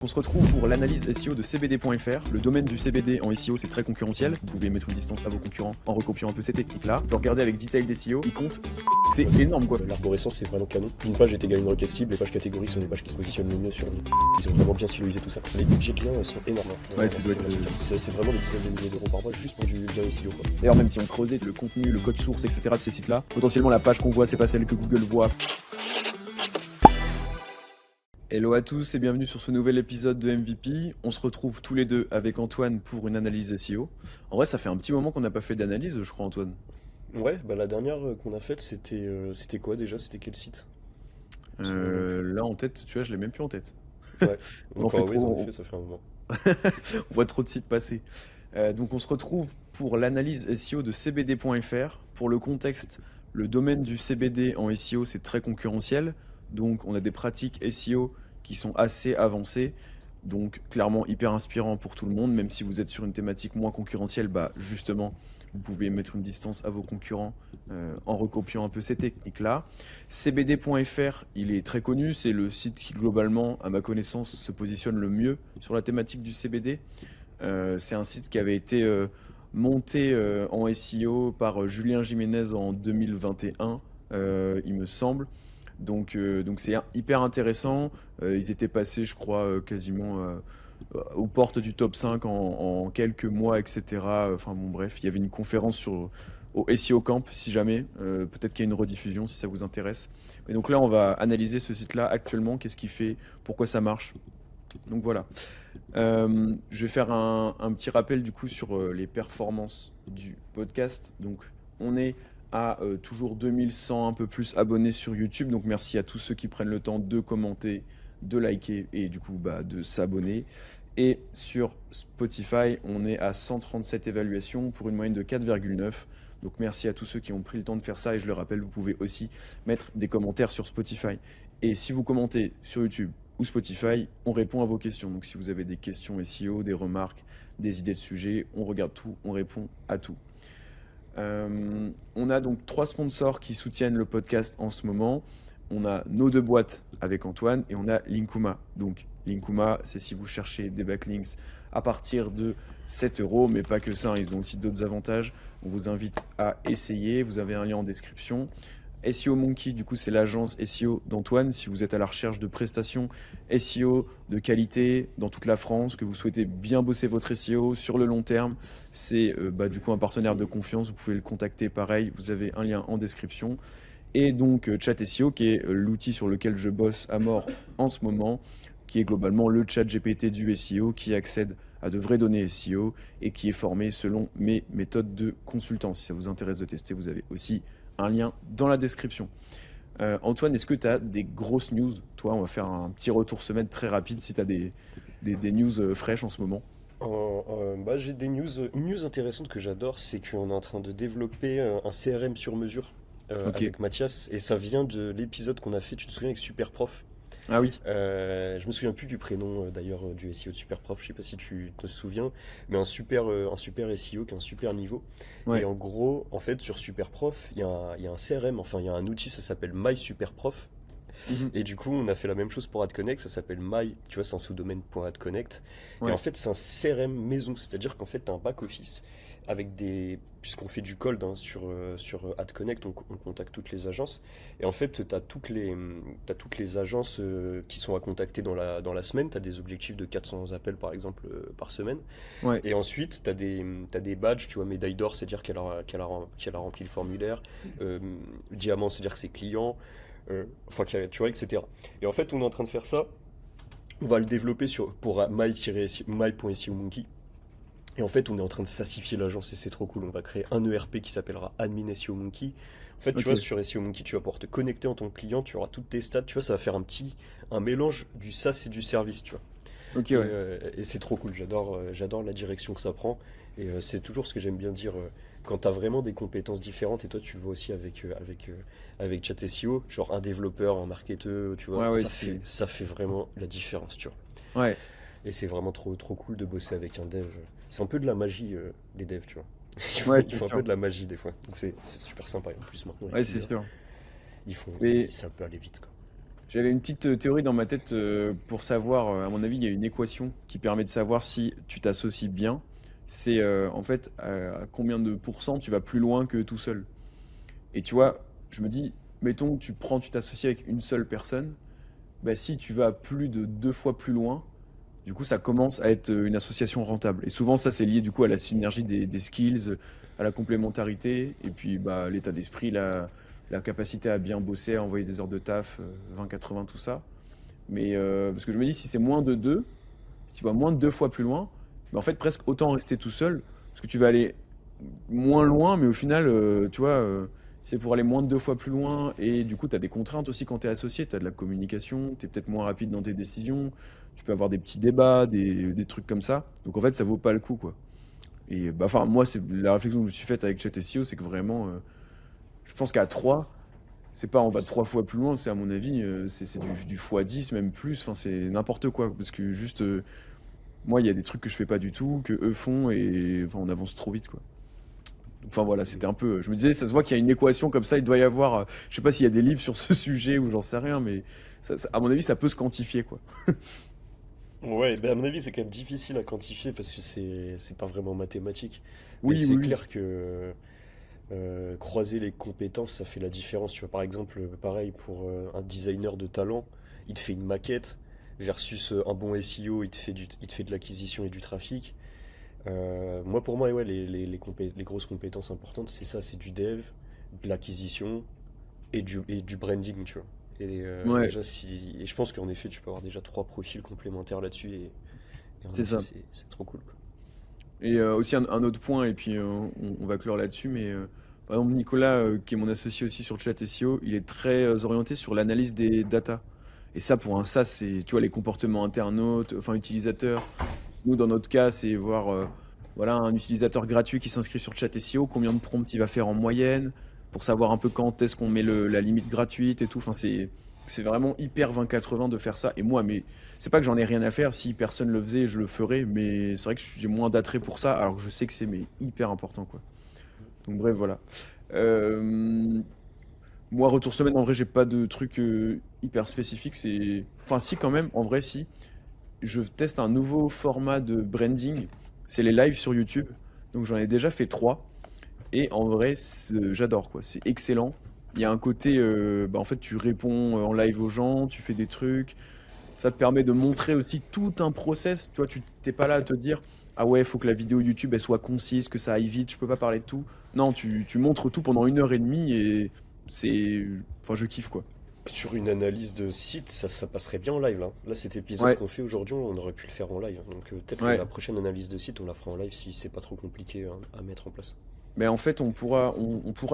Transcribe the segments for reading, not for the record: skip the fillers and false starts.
On se retrouve pour l'analyse SEO de CBD.fr. Le domaine du CBD en SEO, c'est très concurrentiel. Vous pouvez mettre une distance à vos concurrents en recopiant un peu ces techniques-là. Vous regardez avec Detail SEO, il compte. C'est énorme quoi. L'arborescence, c'est vraiment canon. Une page est égale une requête cible, les pages catégories sont les pages qui se positionnent le mieux sur l'île. Ils ont vraiment bien siloisé tout ça. Les budgets clients sont énormes. Ouais, ça doit être. C'est vraiment des dizaines de milliers d'euros par mois juste pour du bien SEO. Quoi. D'ailleurs, même si on creusait le contenu, le code source, etc. de ces sites-là, potentiellement la page qu'on voit, c'est pas celle que Google voit. Hello à tous et bienvenue sur ce nouvel épisode de MVP. On se retrouve tous les deux avec Antoine pour une analyse SEO. En vrai, ça fait un petit moment qu'on n'a pas fait d'analyse, je crois, Antoine. Ouais, bah la dernière qu'on a faite, c'était quoi déjà? C'était quel site? Là en tête, tu vois, je l'ai même plus en tête. Ouais, On en fait encore oui, en trop, effet, ça fait un moment. on voit trop de sites passer. Donc on se retrouve pour l'analyse SEO de CBD.fr. Pour le contexte, le domaine du CBD en SEO, c'est très concurrentiel. Donc on a des pratiques SEO qui sont assez avancées. Donc clairement hyper inspirant pour tout le monde. Même si vous êtes sur une thématique moins concurrentielle, bah justement, vous pouvez mettre une distance à vos concurrents en recopiant un peu ces techniques-là. CBD.fr, il est très connu. C'est le site qui globalement, à ma connaissance, se positionne le mieux sur la thématique du CBD. C'est un site qui avait été monté en SEO par Julien Jiménez en 2021, il me semble. Donc c'est hyper intéressant. Ils étaient passés, je crois, quasiment aux portes du top 5 en quelques mois, etc. Enfin bon, bref, il y avait une conférence au SEO Camp, si jamais. Peut-être qu'il y a une rediffusion, si ça vous intéresse. Et donc là, on va analyser ce site-là actuellement. Qu'est-ce qu'il fait? Pourquoi ça marche? Donc voilà. Je vais faire un petit rappel du coup sur les performances du podcast. Donc on est à toujours 2100 un peu plus abonnés sur YouTube. Donc merci à tous ceux qui prennent le temps de commenter, de liker et du coup de s'abonner. Et sur Spotify, on est à 137 évaluations pour une moyenne de 4,9. Donc merci à tous ceux qui ont pris le temps de faire ça. Et je le rappelle, vous pouvez aussi mettre des commentaires sur Spotify. Et si vous commentez sur YouTube ou Spotify, on répond à vos questions. Donc si vous avez des questions SEO, des remarques, des idées de sujets, on regarde tout, on répond à tout. On a donc 3 sponsors qui soutiennent le podcast en ce moment. On a nos 2 boîtes avec Antoine et on a Linkuma. Donc Linkuma, c'est si vous cherchez des backlinks à partir de 7 €, mais pas que ça, ils ont aussi d'autres avantages. On vous invite à essayer, vous avez un lien en description. SEO Monkey, du coup, c'est l'agence SEO d'Antoine. Si vous êtes à la recherche de prestations SEO de qualité dans toute la France, que vous souhaitez bien bosser votre SEO sur le long terme, c'est du coup un partenaire de confiance. Vous pouvez le contacter pareil. Vous avez un lien en description. Et donc Chat SEO, qui est l'outil sur lequel je bosse à mort en ce moment, qui est globalement le chat GPT du SEO, qui accède à de vraies données SEO et qui est formé selon mes méthodes de consultant. Si ça vous intéresse de tester, vous avez aussi un lien dans la description. Antoine, est-ce que tu as des grosses news? Toi, on va faire un petit retour semaine très rapide si tu as des news fraîches en ce moment. J'ai des news. Une news intéressante que j'adore, c'est qu'on est en train de développer un CRM sur mesure Ok. avec Mathias. Et ça vient de l'épisode qu'on a fait, tu te souviens, avec Superprof. Ah oui. Je me souviens plus du prénom d'ailleurs du SEO de Superprof, je sais pas si tu te souviens, mais un super SEO qui a un super niveau. Et Ouais. en gros, en fait, sur Superprof, il y a un CRM, enfin il y a un outil, ça s'appelle MySuperprof. Mhm. Et du coup, on a fait la même chose pour AdConnect, ça s'appelle tu vois, c'est un sous-domaine .adconnect. Et en Ouais. fait, c'est un CRM maison, c'est-à-dire qu'en fait, tu as un back-office avec puisqu'on fait du cold hein, sur AdConnect, on contacte toutes les agences. Et en fait, t'as toutes les agences qui sont à contacter dans la semaine. Tu as des objectifs de 400 appels, par exemple, par semaine. Ouais. Et ensuite, t'as des badges, tu vois, médaille d'or, c'est-à-dire qu'elle a rempli le formulaire. Diamant, c'est-à-dire que c'est client. Tu vois, etc. Et en fait, on est en train de faire ça. On va le développer pour my.seo monkey. Et en fait, on est en train de sassifier l'agence et c'est trop cool. On va créer un ERP qui s'appellera Admin SEO Monkey. En fait, tu Ok. vois, sur SEO Monkey, tu vas pouvoir te connecter en tant que client, tu auras toutes tes stats, tu vois, ça va faire un mélange du SaaS et du service, tu vois. Ok, ouais. Et c'est trop cool, j'adore la direction que ça prend. Et c'est toujours ce que j'aime bien dire quand tu as vraiment des compétences différentes. Et toi, tu le vois aussi avec Chat SEO, genre un développeur, un marketeur, tu vois, Ouais, ouais, ça fait vraiment la différence, tu vois. Ouais. Et c'est vraiment trop cool de bosser avec un dev. C'est un peu de la magie, les devs, tu vois. Ouais, Ils c'est font un peu sûr. de la magie des fois. Donc c'est super sympa. Et en plus, maintenant, Ouais, avec c'est l'IA, sûr. ils font, Mais ça peut aller vite, quoi. J'avais une petite théorie dans ma tête pour savoir, à mon avis, il y a une équation qui permet de savoir si tu t'associes bien. C'est en fait à combien de pourcents tu vas plus loin que tout seul. Et tu vois, je me dis, mettons, tu t'associes avec une seule personne, bah si tu vas plus de 2 fois plus loin, du coup ça commence à être une association rentable. Et souvent ça c'est lié du coup à la synergie des skills, à la complémentarité, et puis bah l'état d'esprit, la capacité à bien bosser, à envoyer des heures de taf, 20-80, tout ça. Mais parce que je me dis, si c'est moins de 2, si tu vas moins de 2 fois plus loin, mais en fait presque autant rester tout seul, parce que tu vas aller moins loin, mais au final, tu vois, c'est pour aller moins de 2 fois plus loin, et du coup, tu as des contraintes aussi quand tu es associé, tu as de la communication, tu es peut-être moins rapide dans tes décisions, tu peux avoir des petits débats, des trucs comme ça, donc en fait, ça vaut pas le coup, quoi. Et bah, enfin, moi, c'est la réflexion que je me suis faite avec Chat SEO, c'est que vraiment, je pense qu'à 3 c'est pas on va 3 fois plus loin, c'est à mon avis, c'est du x10, même plus, enfin, c'est n'importe quoi, parce que juste, moi, il y a des trucs que je fais pas du tout, que eux font, et enfin, on avance trop vite, quoi. Enfin voilà, c'était un peu. Je me disais, ça se voit qu'il y a une équation comme ça, il doit y avoir. Je sais pas s'il y a des livres sur ce sujet ou j'en sais rien, mais à mon avis, ça peut se quantifier, quoi. Ouais, ben à mon avis, c'est quand même difficile à quantifier parce que c'est pas vraiment mathématique. Mais Oui, c'est oui, oui. clair que croiser les compétences, ça fait la différence. Tu vois, par exemple, pareil pour un designer de talent, il te fait une maquette versus un bon SEO, il te fait de l'acquisition et du trafic. Moi, pour moi, ouais, les grosses compétences importantes, c'est ça, c'est du dev, de l'acquisition et du branding, tu vois. Et Ouais, déjà, si, et je pense qu'en effet, tu peux avoir déjà trois profils complémentaires là-dessus, et en c'est effet, ça. c'est trop cool, quoi. Et aussi un autre point, et puis on va clore là-dessus, mais par exemple, Nicolas, qui est mon associé aussi sur Chat SEO, il est très orienté sur l'analyse des data. Et ça, pour un SaaS, c'est, tu vois, les comportements internautes, enfin utilisateurs. Nous, dans notre cas, c'est voir voilà, un utilisateur gratuit qui s'inscrit sur Chat SEO, combien de prompts il va faire en moyenne, pour savoir un peu quand est-ce qu'on met la limite gratuite et tout. Enfin, c'est vraiment hyper 20-80 de faire ça. Et moi, mais c'est pas que j'en ai rien à faire. Si personne le faisait, je le ferais. Mais c'est vrai que j'ai moins d'attrait pour ça, alors que je sais que c'est mais hyper important, quoi. Donc bref, voilà. Euh, Moi, retour semaine, en vrai, j'ai pas de truc hyper spécifique. C'est, enfin, si quand même, en vrai, si je teste un nouveau format de branding. C'est les lives sur YouTube. Donc j'en ai déjà fait 3. Et en vrai, j'adore quoi. C'est excellent. Il y a un côté, bah, en fait, tu réponds en live aux gens, tu fais des trucs. Ça te permet de montrer aussi tout un process. Tu vois, tu t'es pas là à te dire, ah ouais, il faut que la vidéo YouTube elle soit concise, que ça aille vite, je peux pas parler de tout. Non, tu montres tout pendant 1 heure et demie et c'est. Enfin, je kiffe quoi. Sur une analyse de site, ça passerait bien en live, là. Là, cet épisode Ouais, qu'on fait aujourd'hui, on aurait pu le faire en live. Donc peut-être que ouais. la prochaine analyse de site, on la fera en live si c'est pas trop compliqué hein, à mettre en place. Mais en fait, on pourra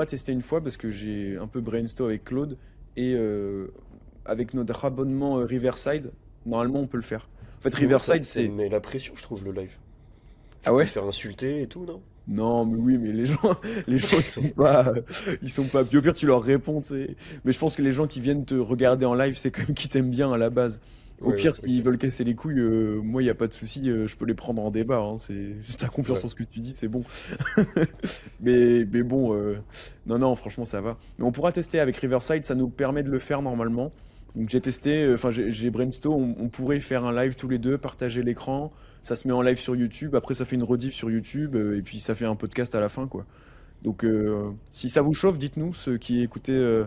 tester une fois parce que j'ai un peu brainstorm avec Claude et avec notre abonnement Riverside, normalement on peut le faire. En fait, Mais moi, Riverside, ça me c'est. met la pression, je trouve, le live. Ah Tu peux te ouais? faire insulter et tout, non? Non, mais oui, mais les gens, les gens ils sont pas. Puis au pire, tu leur réponds, tu sais. Mais je pense que les gens qui viennent te regarder en live, c'est quand même qui t'aiment bien à la base. Au Ouais, ouais, pire, s'ils ok. veulent casser les couilles, moi, il y a pas de souci, je peux les prendre en débat. Hein, c'est juste ta confiance Ouais. en ce que tu dis, c'est bon. Mais bon, non, non, franchement, ça va. Mais on pourra tester avec Riverside, ça nous permet de le faire normalement. Donc j'ai testé, enfin j'ai brainstorm, on pourrait faire un live tous les deux, partager l'écran, ça se met en live sur YouTube, après ça fait une rediff sur YouTube, et puis ça fait un podcast à la fin, quoi. Donc si ça vous chauffe, dites-nous, ceux qui écoutez,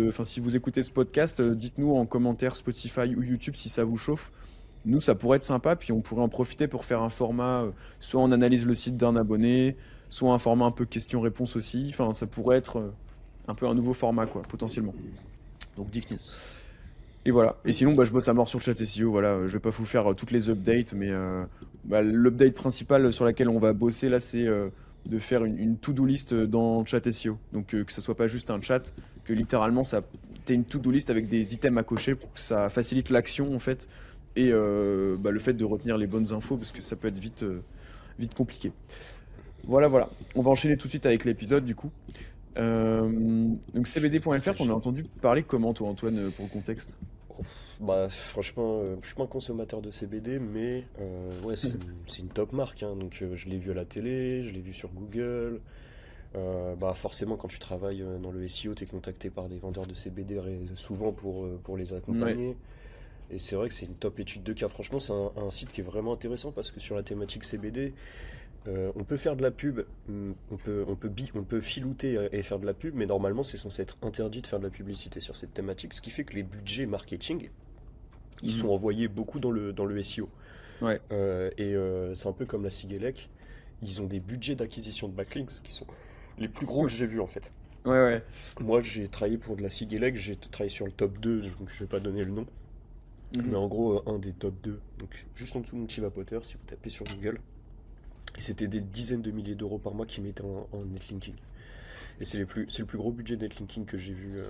enfin si vous écoutez ce podcast, dites-nous en commentaire Spotify ou YouTube si ça vous chauffe. Nous, ça pourrait être sympa, puis on pourrait en profiter pour faire un format, soit on analyse le site d'un abonné, soit un format un peu question-réponse aussi. Enfin, ça pourrait être un peu un nouveau format, quoi, potentiellement. Donc dites-nous. Yes. Et voilà. Et sinon, bah, je bosse à mort sur le chat SEO. Voilà, je vais pas vous faire toutes les updates, mais bah, l'update principale sur laquelle on va bosser là, c'est de faire une to-do list dans le chat SEO. Donc que ça soit pas juste un chat, que littéralement ça, t'aies une to-do list avec des items à cocher pour que ça facilite l'action en fait et bah, le fait de retenir les bonnes infos parce que ça peut être vite compliqué. Voilà, voilà. On va enchaîner tout de suite avec l'épisode du coup. Donc Je suis cbd.fr, t'en as partagé. entendu parler comment toi Antoine pour le contexte? Bah franchement, je suis pas un consommateur de CBD, mais ouais, c'est une top marque, hein. Donc je l'ai vu à la télé, je l'ai vu sur Google. Bah forcément, quand tu travailles dans le SEO, tu es contacté par des vendeurs de CBD souvent pour les Ouais. accompagner. Et c'est vrai que c'est une top étude de cas. Franchement, c'est un site qui est vraiment intéressant parce que sur la thématique CBD, on peut faire de la pub, on peut filouter et faire de la pub, mais normalement, c'est censé être interdit de faire de la publicité sur cette thématique, ce qui fait que les budgets marketing, ils Mhm. sont envoyés beaucoup dans le SEO. Ouais. C'est un peu comme la Sigelec, ils ont des budgets d'acquisition de backlinks qui sont les plus gros que j'ai vus en fait. Ouais, ouais. Moi, j'ai travaillé pour de la Sigelec, j'ai travaillé sur le top 2, donc je vais pas donner le nom. Mais Mhm. en gros, un des top 2, donc juste en dessous de Motivapoteur, si vous tapez sur Google. Et c'était des dizaines de milliers d'euros par mois qu'ils mettaient en netlinking. Et c'est le plus gros budget de netlinking que j'ai vu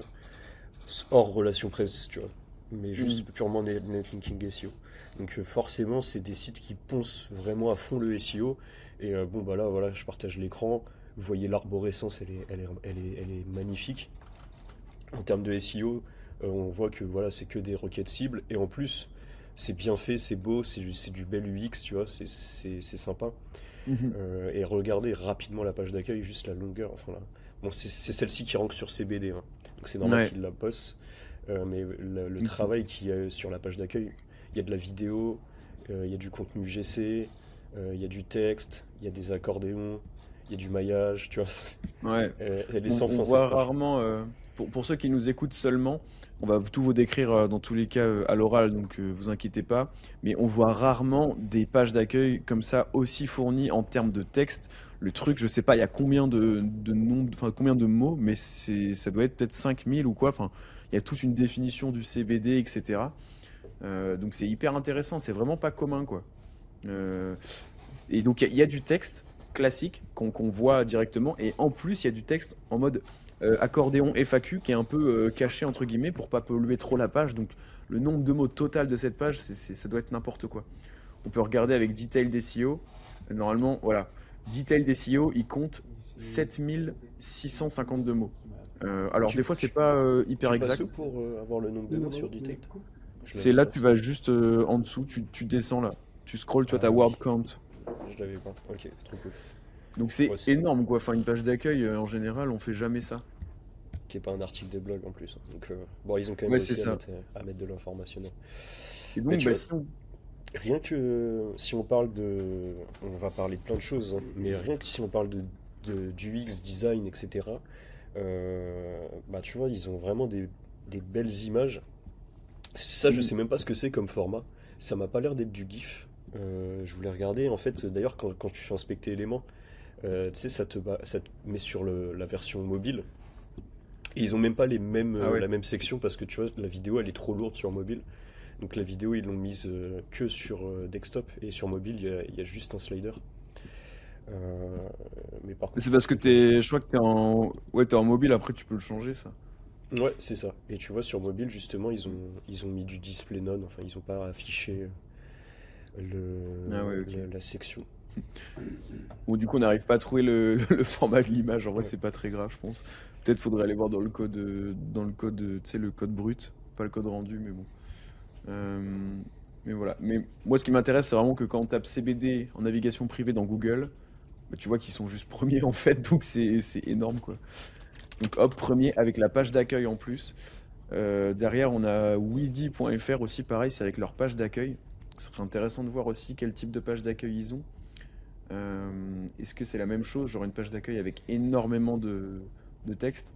hors relation presse, tu vois. Mais Mhm. juste purement netlinking SEO. Donc forcément, c'est des sites qui poncent vraiment à fond le SEO. Et bon, bah là, voilà, je partage l'écran. Vous voyez l'arborescence, elle est magnifique. En termes de SEO, on voit que voilà, c'est que des requêtes cibles. Et en plus, c'est bien fait, c'est beau, c'est du bel UX, tu vois, c'est sympa. Mhm. Et regardez rapidement la page d'accueil, juste la longueur. Enfin, là. Bon, c'est celle-ci qui rank sur CBD, hein. Donc c'est normal Ouais. qu'il la poste. Mais le Ok. travail qu'il y a sur la page d'accueil, il y a de la vidéo, il y a du contenu GC, il y a du texte, il y a des accordéons, il y a du maillage, tu vois. Ouais. Elle est sans On fin cette voit page. rarement, pour ceux qui nous écoutent seulement, on va tout vous décrire dans tous les cas à l'oral, donc vous inquiétez pas. Mais on voit rarement des pages d'accueil comme ça aussi fournies en termes de texte. Le truc, je sais pas, il y a combien de nombres, enfin combien de mots, mais ça doit être peut-être 5000 ou quoi. Enfin, il y a toute une définition du CBD, etc. Donc c'est hyper intéressant, c'est vraiment pas commun, quoi. Euh, et donc il y a du texte classique qu'on voit directement, et en plus il y a du texte en mode accordéon FAQ qui est un peu caché entre guillemets pour pas polluer trop la page. Donc le nombre de mots total de cette page, ça doit être n'importe quoi. On peut regarder avec Detailed SEO. Normalement, voilà. Detailed SEO, il compte 7652 mots. Alors des Tu, fois c'est tu, pas hyper tu passes où exact. pour avoir le nombre de mots sur Detect? Je C'est l'avais là, pas. tu vas juste en dessous, tu descends là. Tu scrolls, tu vois ta Ah word oui, count. je l'avais pas. Ok, trop cool. Donc c'est Ouais, énorme quoi. Enfin, une page d'accueil, en général, on fait jamais ça. qui est pas un article de blog en plus, hein. Donc, bon, ils ont quand même Ouais, c'est réussi ça. à mettre de l'information. Et Mais donc, tu bah, vois, si on... rien que si on parle de. On va parler de plein de choses, hein, mais rien que si on parle du UX design, etc., bah tu vois, ils ont vraiment des belles images. Ça, je sais Mm. même pas ce que c'est comme format. Ça m'a pas l'air d'être du GIF. Je voulais regarder, en fait, d'ailleurs, quand tu fais inspecter éléments, tu sais, ça te met sur la version mobile. Et ils ont même pas Ah ouais. la même section parce que tu vois, la vidéo elle est trop lourde sur mobile. Donc la vidéo ils l'ont mise que sur desktop et sur mobile il y a juste un slider. Euh, mais par contre C'est je pense parce que que pour le... je crois que ouais, t'es en mobile, après tu peux le changer ça. Ouais c'est ça. Et tu vois sur mobile justement ils ont mis du display none, enfin ils ont pas affiché Ah ouais, ok. la section. Bon, du coup, on n'arrive pas à trouver le format de l'image. En vrai, Ouais. c'est pas très grave, je pense. Peut-être faudrait aller voir dans le code, tu sais, le code brut, pas le code rendu, mais bon. Euh, mais voilà. Mais moi, ce qui m'intéresse, c'est vraiment que quand on tape CBD en navigation privée dans Google, bah, tu vois qu'ils sont juste premiers en fait, donc c'est énorme quoi. Donc hop, premier avec la page d'accueil en plus. Derrière, on a weedy.fr aussi, pareil, c'est avec leur page d'accueil. Ce serait intéressant de voir aussi quel type de page d'accueil ils ont. Est-ce que c'est la même chose, genre une page d'accueil avec énormément de texte?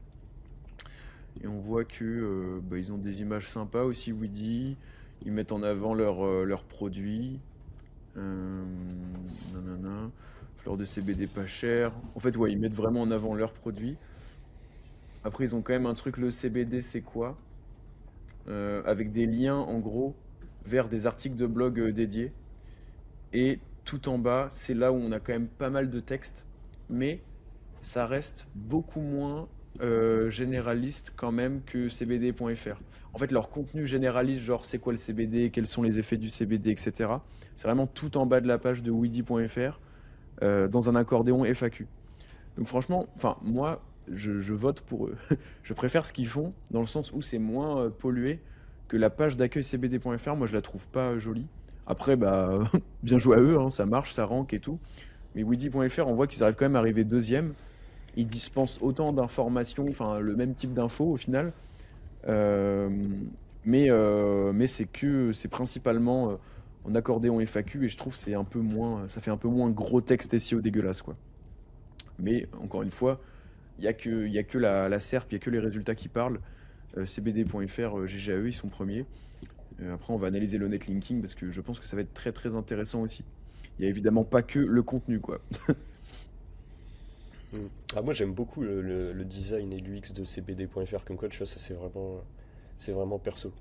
Et on voit que bah, ils ont des images sympas aussi, Weedy. Ils mettent en avant leurs produits. Euh, nanana. Fleurs de CBD pas cher. En fait, ouais, ils mettent vraiment en avant leurs produits. Après, ils ont quand même un truc, le CBD, c'est quoi? Avec des liens, en gros, vers des articles de blog dédiés. Et tout en bas, c'est là où on a quand même pas mal de texte. Mais ça reste beaucoup moins généraliste quand même que cbd.fr. En fait, leur contenu généraliste, genre c'est quoi le CBD, quels sont les effets du CBD, etc. C'est vraiment tout en bas de la page de weedy.fr dans un accordéon FAQ. Donc franchement, enfin moi, je vote pour eux. Je préfère ce qu'ils font dans le sens où c'est moins pollué que la page d'accueil cbd.fr. Moi, je la trouve pas jolie. Après, bah, bien joué à eux, hein, ça marche, ça rank et tout. Mais weedy.fr, on voit qu'ils arrivent quand même à arriver deuxième. ils dispensent autant d'informations, enfin le même type d'infos au final. Euh, mais c'est principalement en accordéon FAQ et je trouve que c'est un peu moins, ça fait un peu moins gros texte SEO dégueulasse quoi. Mais encore une fois, il y a que la SERP, il y a que les résultats qui parlent. CBD.fr, GGAE, ils sont premiers. Après, on va analyser le netlinking parce que je pense que ça va être très très intéressant aussi. Il y a évidemment pas que le contenu quoi. Mm. Ah, moi j'aime beaucoup le design et l'UX de cbd.fr comme quoi tu vois ça c'est vraiment perso.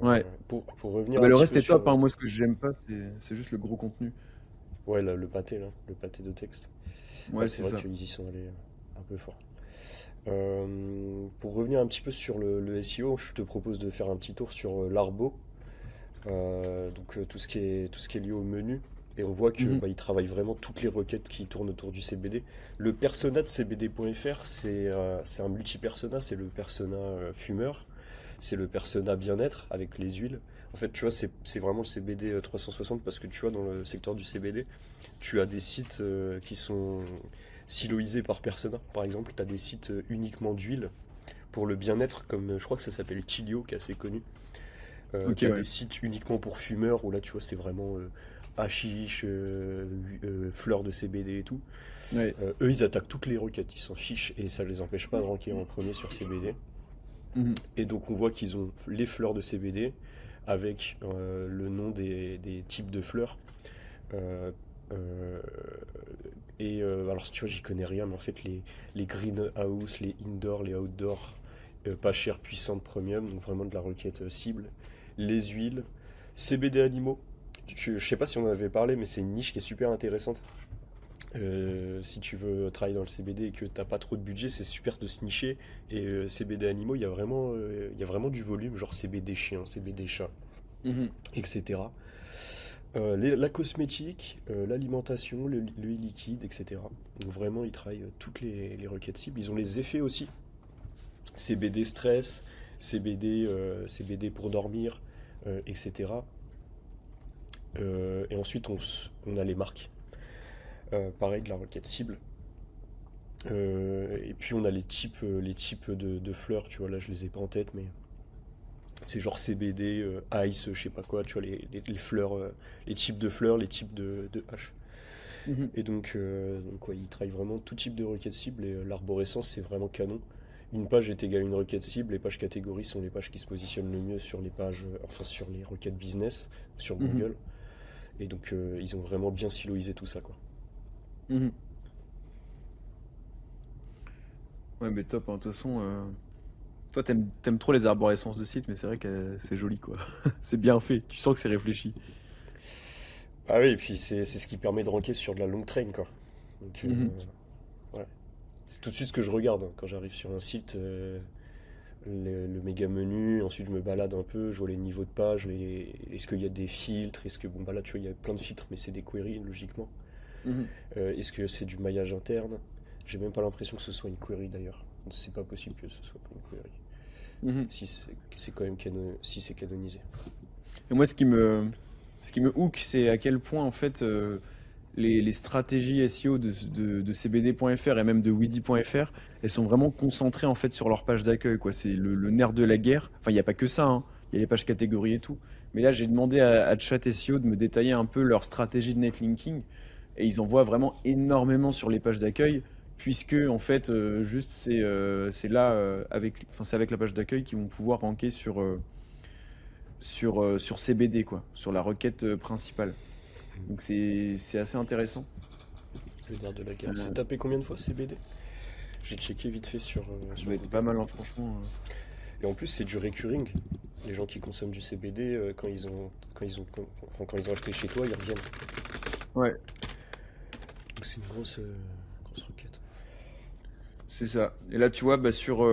Ouais. Pour Ah revenir bah, un le petit reste peu est sur top, hein. Moi, ce que j'aime pas, c'est juste le gros contenu. ouais le pâté de texte. Ouais Ouais, c'est c'est vrai ça. qu'ils y sont allés un peu fort. Pour revenir un petit peu sur le SEO, je te propose de faire un petit tour sur l'Arbo. Tout ce qui est lié au menu. Et on voit que Mhm. bah, il travaille vraiment toutes les requêtes qui tournent autour du CBD. Le persona de cbd.fr, c'est un multi-persona. C'est le persona fumeur, c'est le persona bien-être avec les huiles. En fait, tu vois, c'est vraiment le CBD 360 parce que tu vois, dans le secteur du CBD, tu as des sites qui sont siloisés par persona. Par exemple, tu as des sites uniquement d'huile pour le bien-être, comme je crois que ça s'appelle Chilio, qui est assez connu. Ok, T'as ouais. des sites uniquement pour fumeurs où là tu vois c'est vraiment hashish, fleurs de CBD et tout. Ouais. Eux ils attaquent toutes les requêtes, ils s'en fichent et ça les empêche pas de ranker en premier sur CBD. Mhm. Et donc on voit qu'ils ont les fleurs de CBD avec le nom des types de fleurs. Euh, euh, alors tu vois j'y connais rien mais en fait les greenhouse, les indoor, les outdoor, pas cher, puissante, premium, donc vraiment de la requête cible. Les huiles, CBD animaux. Je sais pas si on en avait parlé, mais c'est une niche qui est super intéressante. Si tu veux travailler dans le CBD et que t'as pas trop de budget, c'est super de se nicher. Et CBD animaux, il y a vraiment du volume, genre CBD chien, CBD chat, Mhm. etc. La cosmétique, l'alimentation, l'huile liquide, etc. Donc vraiment, ils travaillent toutes les requêtes cibles. Ils ont les effets aussi. CBD stress, CBD pour dormir, etc. Et ensuite, on a les marques. Pareil, de la requête cible. Et puis, on a les types de fleurs. Tu vois, là, je les ai pas en tête, mais c'est genre CBD, Ice, je sais pas quoi. Tu vois, les fleurs, les types de fleurs, les types de haches. Mhm. Et donc ouais, ils travaillent vraiment tout type de requête cible. Et l'arborescence, c'est vraiment canon. Une page est égale à une requête cible. Les pages catégories sont les pages qui se positionnent le mieux sur les pages, enfin sur les requêtes business, sur Mhm. Google. Et donc, ils ont vraiment bien siloisé tout ça, quoi. Mhm. Ouais, mais top, hein. De toute façon, toi, t'aimes trop les arborescences de site, mais c'est vrai que c'est joli, quoi. C'est bien fait. Tu sens que c'est réfléchi. Ah oui, et puis c'est ce qui permet de ranker sur de la longue train, quoi. Donc, Mhm. ouais. C'est tout de suite ce que je regarde hein, quand j'arrive sur un site, le méga menu, ensuite je me balade un peu, je vois les niveaux de page, est-ce qu'il y a des filtres, est-ce que, bon bah là tu vois, il y a plein de filtres, mais c'est des queries, logiquement. Mhm. Est-ce que c'est du maillage interne? J'ai même pas l'impression que ce soit une query d'ailleurs. C'est pas possible que ce soit pas une query. Mhm. Si c'est quand même si c'est canonisé. Et moi, ce qui me hook, c'est à quel point, en fait, les stratégies SEO de CBD.fr et même de Weedy.fr, elles sont vraiment concentrées, en fait, sur leur page d'accueil, quoi. C'est le nerf de la guerre. Enfin, il n'y a pas que ça, hein. Il y a les pages catégories et tout. Mais là, j'ai demandé à Chat SEO de me détailler un peu leur stratégie de netlinking. Et ils en voient vraiment énormément sur les pages d'accueil, puisque, en fait, juste, c'est là, enfin, c'est avec la page d'accueil qu'ils vont pouvoir ranker sur CBD, quoi, sur la requête principale. Donc c'est assez intéressant. Le nerf de la guerre. C'est Euh, tapé combien de fois CBD? J'ai checké vite fait Ça sur doit être pas Google. mal, hein, franchement. Et en plus, c'est du recurring. Les gens qui consomment du CBD, enfin, quand ils ont acheté chez toi, ils reviennent. Ouais, Donc c'est une grosse requête. c'est ça. Et là, tu vois, bah, sur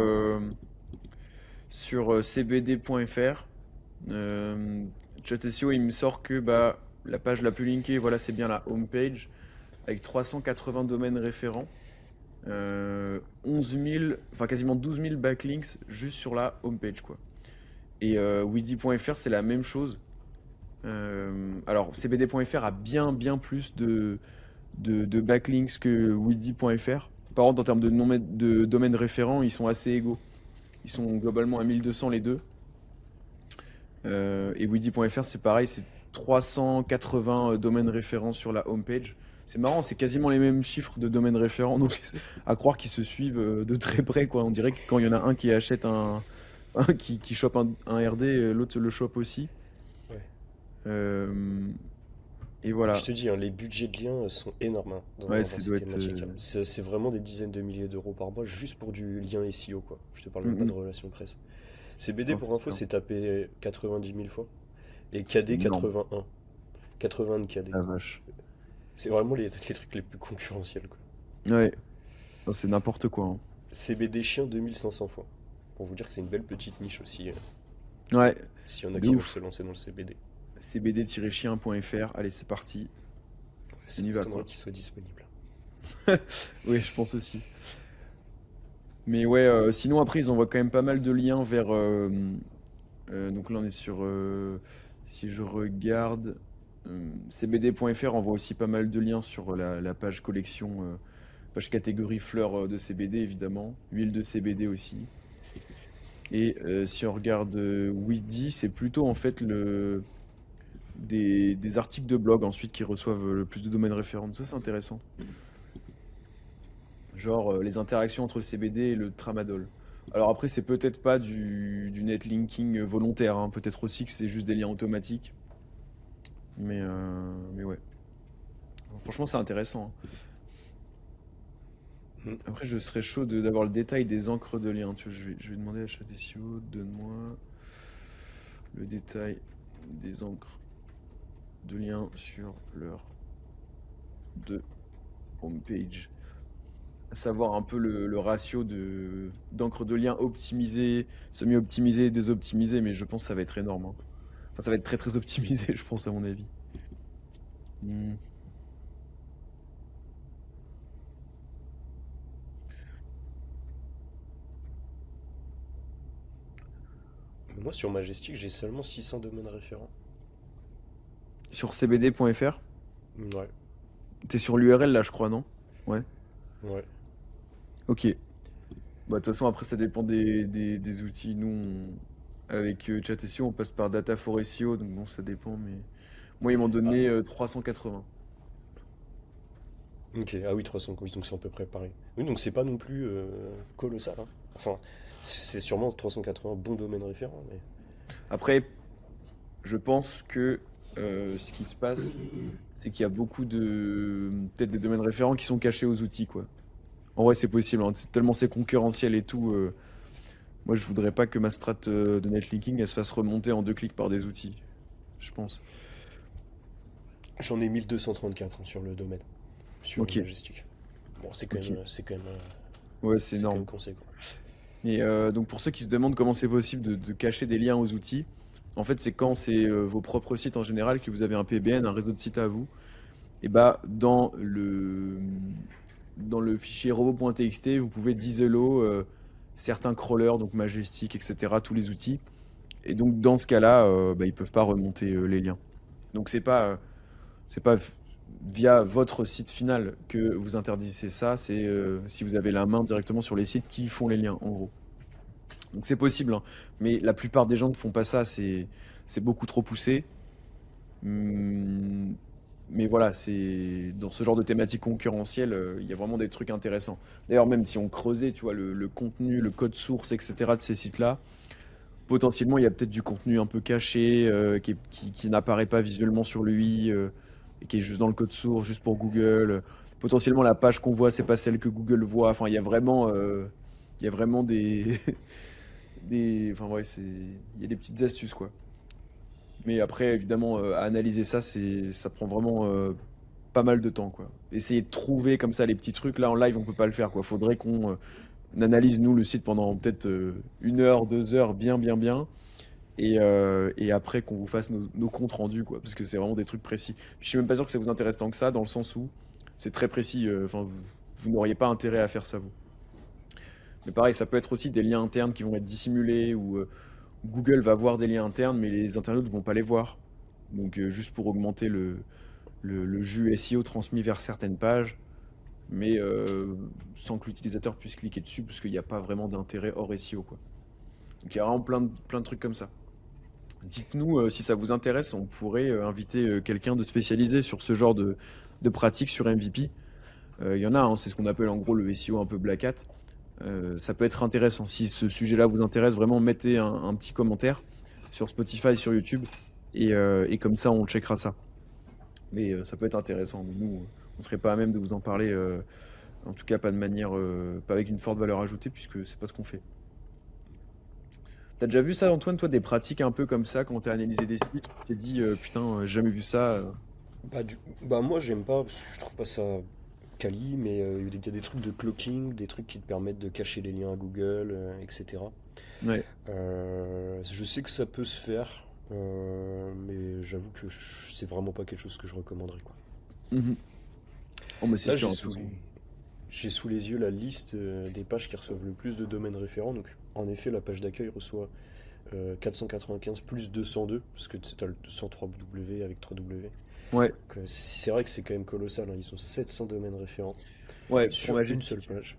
cbd.fr, ChatSEO, il me sort que bah, la page la plus linkée, voilà, c'est bien la homepage, avec 380 domaines référents, 11 000, enfin quasiment 12 000 backlinks juste sur la homepage, quoi. Et Weedy.fr, c'est la même chose. Alors, cbd.fr a bien plus de backlinks que Weedy.fr. Par contre, en termes de domaines référents, ils sont assez égaux. Ils sont globalement à 1200 les deux. Et Weedy.fr, c'est pareil, c'est 380 domaines référents sur la homepage. C'est marrant, c'est quasiment les mêmes chiffres de domaines référents, donc à croire qu'ils se suivent de très près, quoi. On dirait que quand il y en a un qui achète un qui chope un RD, l'autre le chope aussi. Ouais. Euh, et Je voilà. te dis, hein, les budgets de liens sont énormes hein, Ouais, dans ça ces doit être. thématiques, hein. C'est vraiment des dizaines de milliers d'euros par mois juste pour du lien SEO, quoi. Je te parle même pas de Mm, relations presse. CBD, non, pour c'est info, sûr. c'est tapé 90 000 fois. Et C'est KD, énorme, 81. 80 de KD. la vache. C'est vraiment les trucs les plus concurrentiels, quoi. Ouais, non, c'est n'importe quoi, hein. CBD chien, 2500 fois. Pour vous dire que c'est une belle petite niche aussi, Ouais, s'il y en a de qui veulent ouf. se lancer dans le CBD. cbd-chien.fr, allez, c'est parti. Ouais, On ça y va, m'étonnerait quoi. qu'il soit disponible. Oui, je pense aussi. Mais ouais, sinon après, ils envoient quand même pas mal de liens vers. Donc là, on est sur. Si je regarde, cbd.fr envoie aussi pas mal de liens sur la page collection, page catégorie fleurs de CBD évidemment, huile de CBD aussi. Et si on regarde Weedy, c'est plutôt en fait des articles de blog ensuite qui reçoivent le plus de domaines référents. Ça, c'est intéressant. Genre les interactions entre le CBD et le tramadol. Alors après, c'est peut-être pas du netlinking volontaire, hein. Peut-être aussi que c'est juste des liens automatiques. Mais ouais. Franchement, c'est intéressant, hein. Hmm. Après, je serais chaud d'avoir le détail des encres de liens. Tu vois, je vais demander à Shadesio, donne-moi le détail des encres de liens sur leur de homepage. À savoir un peu le ratio d'encre de liens optimisé, semi-optimisé, désoptimisé, mais je pense que ça va être énorme, hein. Enfin, ça va être très très optimisé, je pense, à mon avis. Hmm. Mais moi, sur Majestic, j'ai seulement 600 domaines référents. Sur cbd.fr, Ouais, t'es sur l'URL là, je crois, non? Ouais. ouais. Ok. Bah, de toute façon, après, ça dépend des outils. Nous, avec Chatessio, on passe par Data for SEO, donc bon, ça dépend, mais moi, ils m'ont Ah, donné 380. ok. Ah oui, 300, oui, donc c'est à peu près pareil. Oui, donc c'est pas non plus colossal, hein. Enfin, c'est sûrement 380 bons domaines référents, mais... Après, je pense que ce qui se passe, c'est qu'il y a beaucoup peut-être des domaines référents qui sont cachés aux outils, quoi. En vrai, c'est possible, hein. Tellement c'est concurrentiel et tout. Moi, je voudrais pas que ma strat de netlinking, elle se fasse remonter en 2 clics par des outils, je pense. J'en ai 1234 hein, sur le domaine, sur Ok, Majestic. Bon, ok. Ouais, c'est c'est quand énorme. même conséquent. Et donc pour ceux qui se demandent comment c'est possible de cacher des liens aux outils, en fait c'est quand c'est vos propres sites en général que vous avez un PBN, un réseau de sites à vous, et bah dans le fichier robot.txt vous pouvez d'isoler certains crawlers, donc Majestic, etc., tous les outils. Et donc dans ce cas-là, bah, ils peuvent pas remonter les liens. Donc c'est pas via votre site final que vous interdisez ça, c'est si vous avez la main directement sur les sites qui font les liens en gros. Donc c'est possible, hein. Mais la plupart des gens ne font pas ça, c'est beaucoup trop poussé. Hum, Mais voilà, c'est dans ce genre de thématique concurrentielle, il y a vraiment des trucs intéressants. D'ailleurs, même si on creusait, tu vois, le contenu, le code source, etc. de ces sites-là, potentiellement, il y a peut-être du contenu un peu caché, qui n'apparaît pas visuellement sur lui, et qui est juste dans le code source, juste pour Google. Potentiellement, la page qu'on voit, c'est pas celle que Google voit. Enfin, il y a vraiment enfin, ouais, il y a des petites astuces, quoi. Mais après, évidemment, à analyser ça, ça prend vraiment pas mal de temps, quoi. Essayer de trouver comme ça les petits trucs, là en live, on peut pas le faire, quoi. Faudrait qu'on analyse, nous, le site pendant peut-être 1 heure, 2 heures, bien, bien, bien. Et après, qu'on vous fasse nos comptes rendus, quoi. Parce que c'est vraiment des trucs précis. Puis, je suis même pas sûr que ça vous intéresse tant que ça, dans le sens où c'est très précis. Enfin, vous n'auriez pas intérêt à faire ça, vous. Mais pareil, ça peut être aussi des liens internes qui vont être dissimulés ou Google va voir des liens internes, mais les internautes ne vont pas les voir. Donc juste pour augmenter le jus SEO transmis vers certaines pages, mais sans que l'utilisateur puisse cliquer dessus, parce qu'il n'y a pas vraiment d'intérêt hors SEO, quoi. Donc il y a vraiment plein de trucs comme ça. Dites-nous si ça vous intéresse, on pourrait inviter quelqu'un de spécialisé sur ce genre de pratique sur MVP. Il y en a, hein, c'est ce qu'on appelle en gros le SEO un peu black hat. Ça peut être intéressant. Si ce sujet-là vous intéresse, vraiment mettez un petit commentaire sur Spotify, sur YouTube, et comme ça on checkera ça. Mais ça peut être intéressant. Mais nous, on serait pas à même de vous en parler, en tout cas pas de manière, pas avec une forte valeur ajoutée, puisque c'est pas ce qu'on fait. T'as déjà vu ça, Antoine, toi, des pratiques un peu comme ça, quand t'as analysé des sites, tu t'es dit, putain, j'ai jamais vu ça. Bah moi j'aime pas, parce que je trouve pas ça quali, mais il y a des trucs de cloaking, des trucs qui te permettent de cacher les liens à Google, etc. Ouais. Je sais que ça peut se faire, mais j'avoue que c'est vraiment pas quelque chose que je recommanderais, quoi. Mhm. Oh, mais c'est Là, sûr, de toute façon. j'ai sous les yeux la liste des pages qui reçoivent le plus de domaines référents. Donc, en effet, la page d'accueil reçoit 495 plus 202, parce que tu as le 103W avec 3W. Ouais, Donc, c'est vrai que c'est quand même colossal, hein. Ils ont 700 domaines référents ouais, pour sur une seule Majestic. page.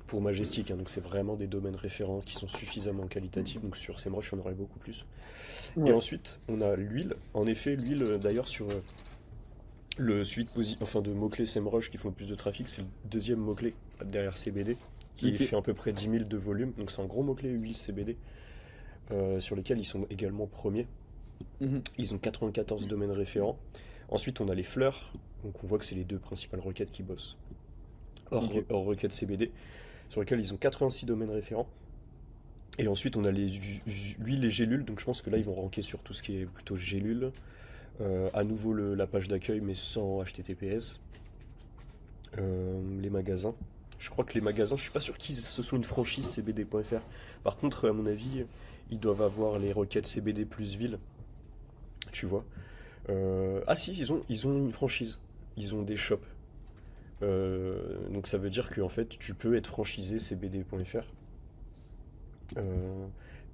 Pour Majestic, hein, donc c'est vraiment des domaines référents qui sont suffisamment qualitatifs. Donc sur SEMrush, on aurait beaucoup plus. Et Ouais. ensuite, on a l'huile. En effet, l'huile, d'ailleurs, sur le suite enfin, de mots-clés SEMrush qui font le plus de trafic, c'est le deuxième mot-clé derrière CBD, qui Ok. fait à peu près 10 000 de volume. Donc c'est un gros mot-clé huile CBD, sur lesquels ils sont également premiers. Mhm. Ils ont 94 domaines référents. Ensuite, on a les fleurs. Donc on voit que c'est les deux principales requêtes qui bossent. Ok. Hors requête CBD, sur lesquelles ils ont 86 domaines référents. Et ensuite, on a l'huile et gélules. Donc je pense que là, ils vont ranker sur tout ce qui est plutôt gélules. À nouveau la page d'accueil, mais sans HTTPS. Les magasins. Je crois que les magasins, je suis pas sûr qu'ils ce soit une franchise cbd.fr. Par contre, à mon avis, ils doivent avoir les requêtes CBD plus ville, tu vois. Ah si, ils ont une franchise. Ils ont des shops. Donc ça veut dire qu'en fait, tu peux être franchisé cbd.fr. Euh,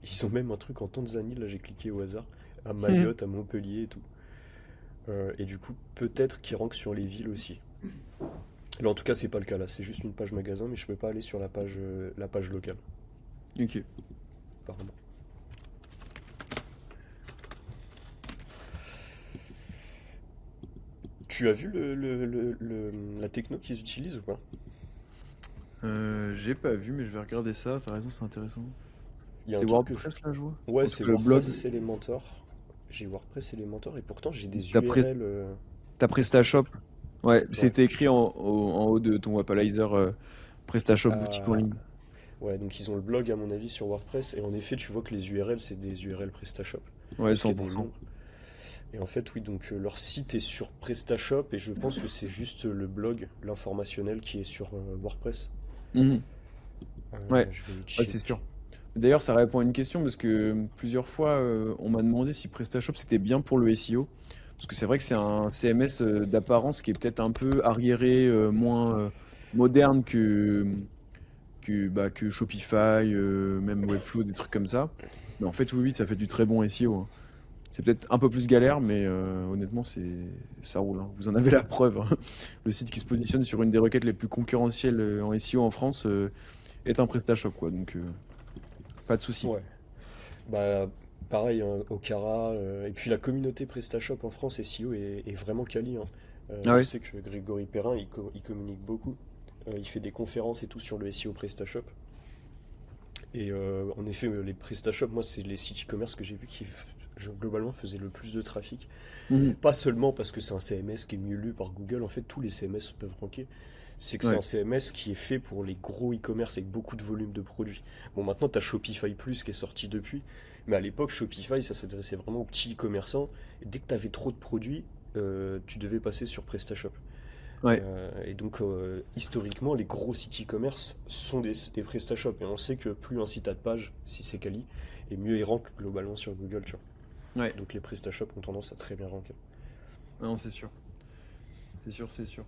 Ils ont même un truc en Tanzanie, là j'ai cliqué au hasard, à Mhm. Mayotte, à Montpellier et tout. Et du coup, peut-être qu'ils rankent sur les villes aussi. Là, en tout cas, c'est pas le cas. Là, c'est juste une page magasin, mais je peux pas aller sur la page locale, Ok. apparemment. Tu as vu la techno qu'ils utilisent ou pas? J'ai pas vu, mais je vais regarder ça. T'as raison, c'est intéressant. Il y a un C'est truc que je... WordPress là, je vois? Ouais, Parce c'est que le blog, WordPress Elementor. J'ai WordPress Elementor et pourtant j'ai des t'as Pres- URL t'as PrestaShop. PrestaShop. Ouais, Ouais. c'était écrit en haut de ton Wapalizer, PrestaShop boutique en Ah, ligne. ouais, donc ils ont le blog à mon avis sur WordPress et en effet tu vois que les URL c'est des URL PrestaShop Ouais, parce qu'il y a des 100%. noms. Et en fait oui donc leur site est sur PrestaShop et je pense que c'est juste le blog, l'informationnel qui est sur WordPress. Mhm. Ouais, Je vais ouais, c'est check. sûr. D'ailleurs, ça répond à une question parce que plusieurs fois, on m'a demandé si PrestaShop c'était bien pour le SEO. Parce que c'est vrai que c'est un CMS d'apparence qui est peut-être un peu arriéré, moins moderne que Shopify, même Webflow, des trucs comme ça. Mais en fait, oui, oui, ça fait du très bon SEO, hein. C'est peut-être un peu plus galère, mais honnêtement, ça roule, hein. Vous en avez la preuve, hein. Le site qui se positionne sur une des requêtes les plus concurrentielles en SEO en France est un PrestaShop, quoi. Donc, pas de souci. Ouais. Bah pareil hein, Okara et puis la communauté PrestaShop en France SEO est vraiment quali, hein. Ah Je ouais? sais que Grégory Perrin il communique beaucoup. Il fait des conférences et tout sur le SEO PrestaShop. Et en effet, les PrestaShop, moi, c'est les sites e-commerce que j'ai vus qui, globalement, faisaient le plus de trafic. Mhm. Pas seulement parce que c'est un CMS qui est mieux lu par Google, en fait, tous les CMS peuvent ranker. C'est que c'est Ouais. un CMS qui est fait pour les gros e-commerce avec beaucoup de volume de produits. Bon, maintenant, tu as Shopify Plus qui est sorti depuis, mais à l'époque, Shopify, ça s'adressait vraiment aux petits e-commerçants. Et dès que tu avais trop de produits, tu devais passer sur PrestaShop. Ouais. Et donc, historiquement, les gros sites e-commerce sont des PrestaShop. Et on sait que plus un site a de pages, si c'est quali, et mieux il rank globalement sur Google, tu vois. Ouais. Donc les PrestaShop ont tendance à très bien ranker. Non, c'est sûr. C'est sûr, c'est sûr.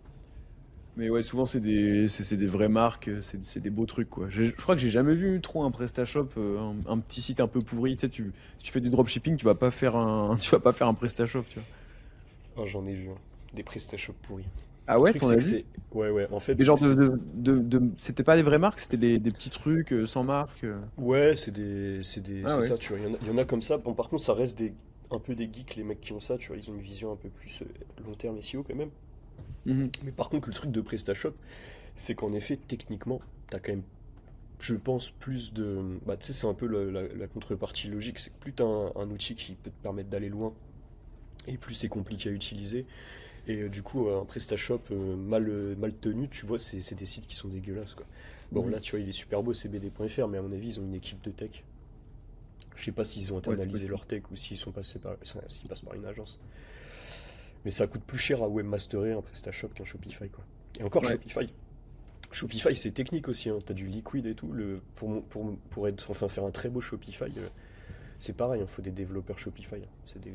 Mais ouais, souvent c'est des vraies marques, c'est des beaux trucs quoi. Je crois que j'ai jamais vu trop un PrestaShop, un petit site un peu pourri. Tu sais, si tu fais du dropshipping, tu vas pas faire un, tu vas pas faire un PrestaShop, tu vois. Ah, j'en ai vu, hein. Des PrestaShop pourris. Ah Le ouais, truc, t'en c'est as que vu? c'est. Ouais, ouais, en fait, Et genre c'est. c'était pas des vraies marques, c'était des petits trucs sans marque. Ouais, c'est des. Ah C'est ouais. ça, tu vois. Il y en a comme ça. Bon, par contre, ça reste un peu des geeks, les mecs qui ont ça, tu vois. Ils ont une vision un peu plus long terme SEO quand même. Mhm. Mais par contre, le truc de PrestaShop, c'est qu'en effet, techniquement, t'as quand même, je pense, plus de. Bah, tu sais, c'est un peu la contrepartie logique. C'est que plus t'as un outil qui peut te permettre d'aller loin, et plus c'est compliqué à utiliser. Et du coup, un PrestaShop mal tenu, tu vois, c'est des sites qui sont dégueulasses, quoi. Bon, Mhm. là, tu vois, il est super beau, cbd.fr, mais à mon avis, ils ont une équipe de tech. Je sais pas s'ils ont Ouais, c'est internalisé possible. leur tech ou s'ils passent par une agence. Mais ça coûte plus cher à webmasterer un PrestaShop qu'un Shopify, quoi. Et encore Ouais. Shopify. Shopify, c'est technique aussi, hein. T'as du liquid et tout. Enfin, faire un très beau Shopify, c'est pareil, il faut des développeurs Shopify, hein.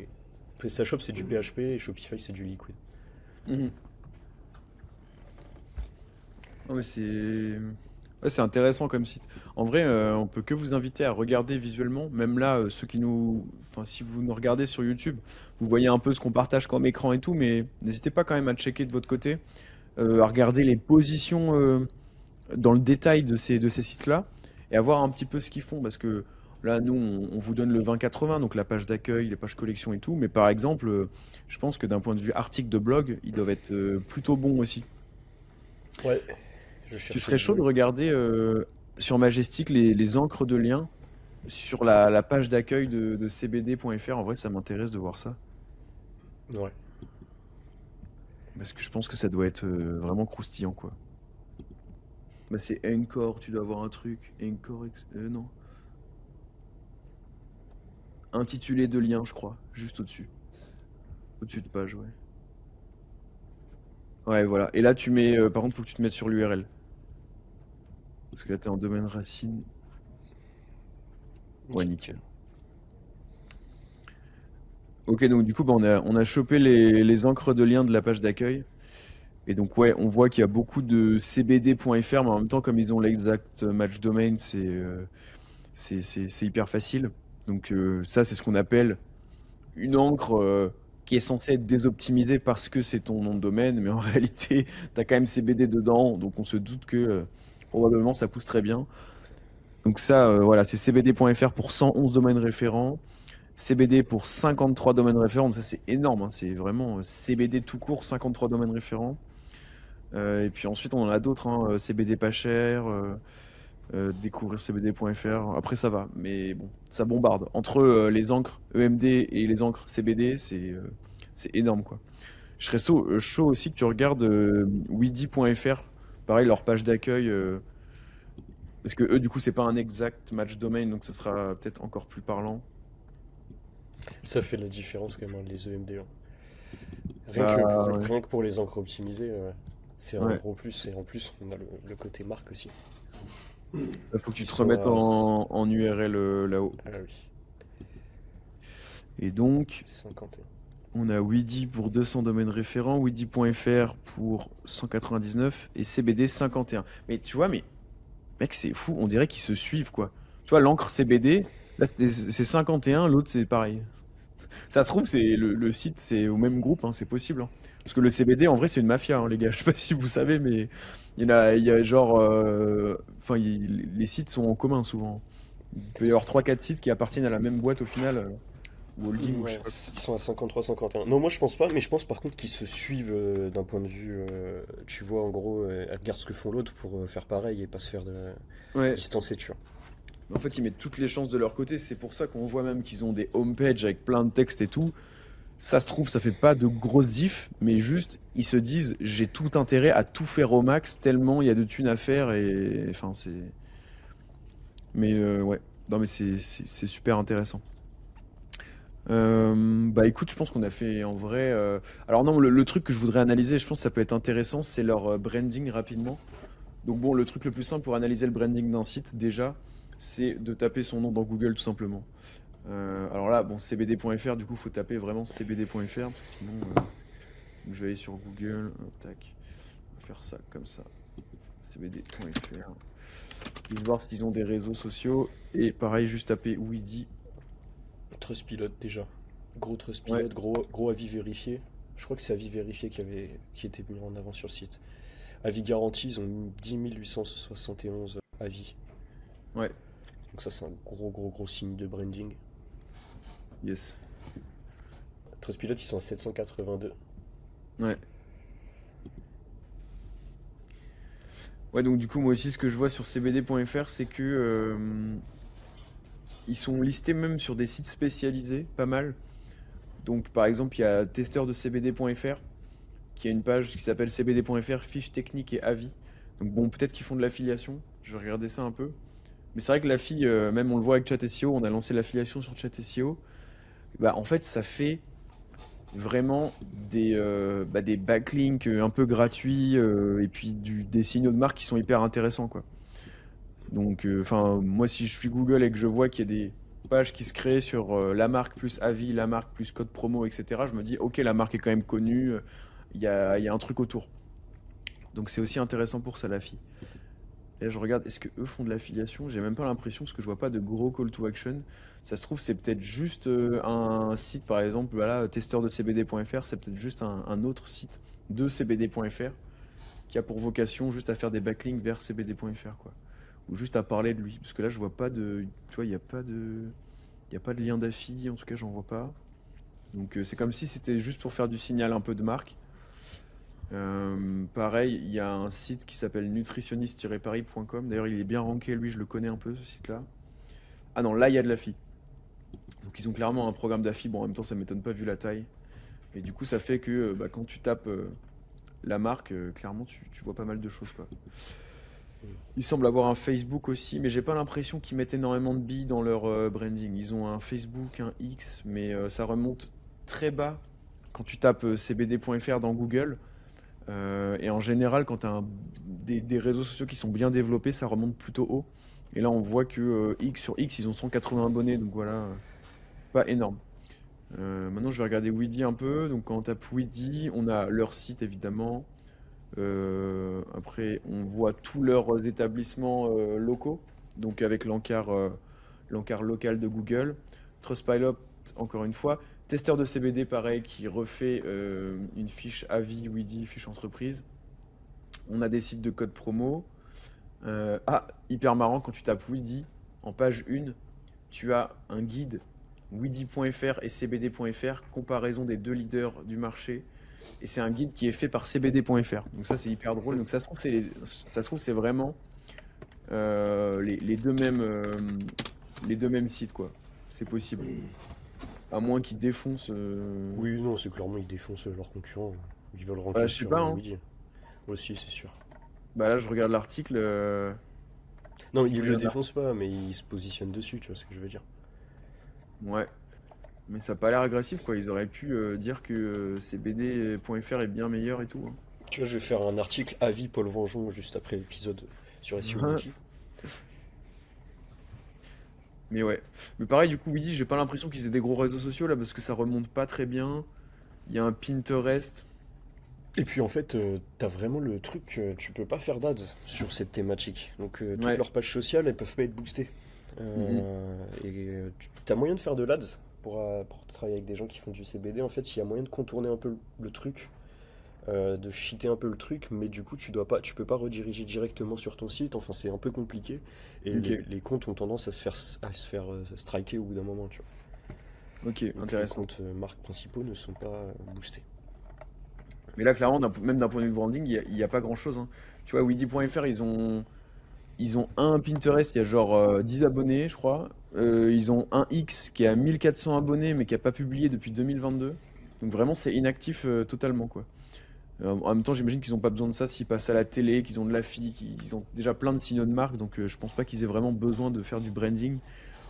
PrestaShop, c'est du PHP et Shopify, c'est du liquid. Mhm. Ah ouais, c'est intéressant comme site. En vrai, on peut que vous inviter à regarder visuellement. Même là, ceux qui nous, enfin, si vous nous regardez sur YouTube, vous voyez un peu ce qu'on partage comme écran et tout, mais n'hésitez pas quand même à checker de votre côté, à regarder les positions dans le détail de ces sites-là et à voir un petit peu ce qu'ils font, parce que là, nous, on vous donne le 20-80, donc la page d'accueil, les pages collection et tout, mais par exemple, je pense que d'un point de vue article de blog, ils doivent être plutôt bons aussi. Ouais, je Tu cherchais serais le chaud de blog. regarder sur Majestic les encres de lien sur la page d'accueil de cbd.fr. En vrai, ça m'intéresse de voir ça. Ouais. Parce que je pense que ça doit être vraiment croustillant, quoi. Bah, c'est Encore, tu dois avoir un truc. Non. Intitulé de lien, je crois. Juste au-dessus. Au-dessus de page, ouais. Ouais, voilà. Et là, tu mets. Par contre, faut que tu te mettes sur l'URL. Parce que là, t'es en domaine racine. Ouais, Ok. nickel. Ok, donc du coup, bah, on a chopé les encres de lien de la page d'accueil. Et donc, ouais, on voit qu'il y a beaucoup de cbd.fr, mais en même temps, comme ils ont l'exact match domain, c'est hyper facile. Donc, ça, c'est ce qu'on appelle une encre qui est censée être désoptimisée parce que c'est ton nom de domaine, mais en réalité, tu as quand même CBD dedans, donc on se doute que probablement ça pousse très bien. Donc, ça, voilà, c'est cbd.fr pour 111 domaines référents, CBD pour 53 domaines référents, donc ça, c'est énorme, hein, c'est vraiment CBD tout court, 53 domaines référents. Et puis ensuite, on en a d'autres, hein, CBD pas cher, découvrir cbd.fr. Après, ça va, mais bon, ça bombarde. Entre les encres EMD et les encres CBD, c'est énorme, quoi. Je serais chaud aussi que tu regardes weedy.fr, pareil, leur page d'accueil, parce que eux, du coup, c'est pas un exact match domain, donc ça sera peut-être encore plus parlant. Ça fait la différence quand même, hein, les EMD, hein. Bah ouais, Rien que pour les encres optimisées, c'est un ouais. gros plus. Et en plus, on a le côté marque aussi. Il faut que tu Qui te sont remettes à. en URL là-haut. Ah oui, Et donc, 51. on a Weedy pour 200 domaines référents, Weedy.fr pour 199 et CBD 51. Mais tu vois, mais mec, c'est fou, on dirait qu'ils se suivent, quoi. Tu vois, l'encre CBD, là c'est 51, l'autre c'est pareil. Ça se trouve, c'est le site, c'est au même groupe, hein, c'est possible, hein. Parce que le CBD, en vrai, c'est une mafia, hein, les gars. Je sais pas si vous savez, mais il y a genre. Enfin, les sites sont en commun souvent. Il peut y avoir trois quatre sites qui appartiennent à la même boîte au final, ou holding, ou je sais Ouais, pas. ils sont à 53-51. Non, moi je pense pas, mais je pense par contre qu'ils se suivent d'un point de vue. Tu vois, en gros, elle regarde ce que font l'autre pour faire pareil et pas se faire Ouais, distancer, tu vois. en fait, ils mettent toutes les chances de leur côté. C'est pour ça qu'on voit même qu'ils ont des homepages avec plein de textes et tout. Ça se trouve, ça fait pas de grosses diffs, mais juste, ils se disent, j'ai tout intérêt à tout faire au max, tellement il y a de thunes à faire et, enfin, c'est. Mais ouais, non, mais c'est super intéressant. Bah écoute, je pense qu'on a fait en vrai. Alors non, le truc que je voudrais analyser, je pense que ça peut être intéressant, c'est leur branding rapidement. Donc bon, le truc le plus simple pour analyser le branding d'un site, déjà, c'est de taper son nom dans Google tout simplement. Alors là, bon, cbd.fr, du coup, faut taper vraiment cbd.fr, parce que sinon, donc je vais aller sur Google, tac, on va faire ça comme ça, cbd.fr. Je vais voir s'ils ont des réseaux sociaux, et pareil, juste taper Weedy. Trustpilot déjà. Gros Ouais, Trustpilot, gros avis vérifié. Je crois que c'est avis vérifié qui était mis en avant sur le site. Avis garanti, ils ont mis 10 871 avis. Ouais, Donc ça, c'est un gros signe de branding. yes. Trustpilot, ils sont à 782. Ouais. Ouais, donc du coup, moi aussi, ce que je vois sur cbd.fr, c'est que ils sont listés même sur des sites spécialisés, pas mal. Donc, par exemple, il y a testeur de cbd.fr qui a une page qui s'appelle cbd.fr, fiches techniques et avis. Donc, bon, peut-être qu'ils font de l'affiliation. Je vais regarder ça un peu. Mais c'est vrai que même on le voit avec Chat SEO, on a lancé l'affiliation sur Chat SEO. Bah, en fait, ça fait vraiment des backlinks un peu gratuits et puis des signaux de marque qui sont hyper intéressants, quoi. Donc, enfin, moi, si je suis Google et que je vois qu'il y a des pages qui se créent sur la marque plus avis, la marque plus code promo, etc., je me dis, ok, la marque est quand même connue, il y a un truc autour. Donc, c'est aussi intéressant pour Salafi. Et là, je regarde, est-ce que eux font de l'affiliation? J'ai même pas l'impression parce que je vois pas de gros call to action. Ça se trouve, c'est peut-être juste un site, par exemple, voilà, testeur de cbd.fr, c'est peut-être juste un autre site de cbd.fr qui a pour vocation juste à faire des backlinks vers cbd.fr, quoi. Ou juste à parler de lui. Parce que là, je vois pas de. Tu vois, il y a pas de lien d'affi, en tout cas, j'en vois pas. Donc, c'est comme si c'était juste pour faire du signal un peu de marque. Pareil, il y a un site qui s'appelle nutritionniste-paris.com. D'ailleurs, il est bien ranké, lui, je le connais un peu, ce site-là. Ah non, là, il y a de l'affi. Donc, ils ont clairement un programme d'affi. Bon, en même temps, ça m'étonne pas vu la taille. Et du coup, ça fait que bah, quand tu tapes la marque, clairement, tu vois pas mal de choses, quoi. Il semble avoir un Facebook aussi, mais j'ai pas l'impression qu'ils mettent énormément de billes dans leur branding. Ils ont un Facebook, un X, mais ça remonte très bas quand tu tapes cbd.fr dans Google. Et en général, quand tu as des réseaux sociaux qui sont bien développés, ça remonte plutôt haut. Et là, on voit que sur X, ils ont 180 abonnés, donc voilà, c'est pas énorme. Maintenant, je vais regarder Weedy un peu. Donc, quand on tape Weedy, on a leur site évidemment. Après, on voit tous leurs établissements locaux, donc avec l'encart local de Google. Trustpilot, encore une fois. Testeur de CBD, pareil, qui refait une fiche avis, Weedy, fiche entreprise. On a des sites de code promo. Hyper marrant, quand tu tapes Weedy, en page 1, tu as un guide weedy.fr et cbd.fr, comparaison des deux leaders du marché. Et c'est un guide qui est fait par cbd.fr. Donc ça, c'est hyper drôle. Donc ça se trouve, c'est vraiment les deux mêmes sites, quoi. C'est possible. À moins qu'ils défoncent. Oui, non, c'est clairement, ils défoncent leurs concurrents. Ils veulent Bah, ranker je sais sur pas, hein. Weedy. Moi aussi, c'est sûr. Bah là, je regarde l'article. Non, Je ils le regarde défoncent pas, mais ils se positionnent dessus, tu vois ce que je veux dire. Ouais. Mais ça a pas l'air agressif, quoi. Ils auraient pu dire que cbd.fr est bien meilleur et tout, hein. Tu vois, je vais faire un article avis Paul Vengeon juste après l'épisode sur SEO Wiki. Mais ouais. Mais pareil, du coup, Weedy, j'ai pas l'impression qu'ils aient des gros réseaux sociaux là parce que ça remonte pas très bien. Il y a un Pinterest. Et puis en fait, t'as vraiment le truc, tu peux pas faire d'ads sur cette thématique. Donc toutes Ouais. leurs pages sociales, elles peuvent pas être boostées. Mhm. T'as moyen de faire de l'ads pour travailler avec des gens qui font du CBD. En fait, il y a moyen de contourner un peu le truc, de cheater un peu le truc, mais du coup, tu peux pas rediriger directement sur ton site. Enfin, c'est un peu compliqué. Et Ok. les comptes ont tendance à se faire striker au bout d'un moment, tu vois. Ok, Donc les intéressant. comptes marques principaux ne sont pas boostés. Mais là, clairement, même d'un point de vue branding, il y a pas grand-chose, hein. Tu vois, Weedy.fr, ils ont un Pinterest, il y a genre 10 abonnés, je crois. Ils ont un X qui a 1400 abonnés, mais qui a pas publié depuis 2022. Donc vraiment, c'est inactif totalement, quoi. En même temps, j'imagine qu'ils n'ont pas besoin de ça s'ils passent à la télé, qu'ils ont de l'affi, qu'ils ont déjà plein de signaux de marque. Donc je pense pas qu'ils aient vraiment besoin de faire du branding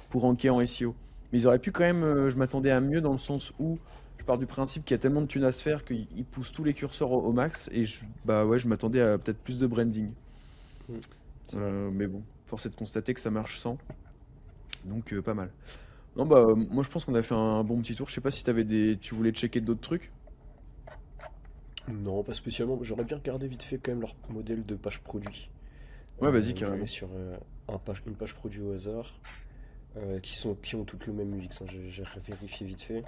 pour ranker en SEO. Mais ils auraient pu quand même, je m'attendais à mieux dans le sens où je pars du principe qu'il y a tellement de thunes à se faire qu'ils poussent tous les curseurs au max. Et bah ouais, je m'attendais à peut-être plus de branding. Mm. C'est vrai. Mais bon, force est de constater que ça marche sans. Donc pas mal. Non, bah moi je pense qu'on a fait un bon petit tour. Je sais pas si tu voulais checker d'autres trucs. Non, pas spécialement. J'aurais bien regardé vite fait quand même leur modèle de page produit. Ouais, vas-y, Je vais aller carrément. sur une page produit au hasard. qui ont toutes le même UX, hein, j'ai vérifié vite fait.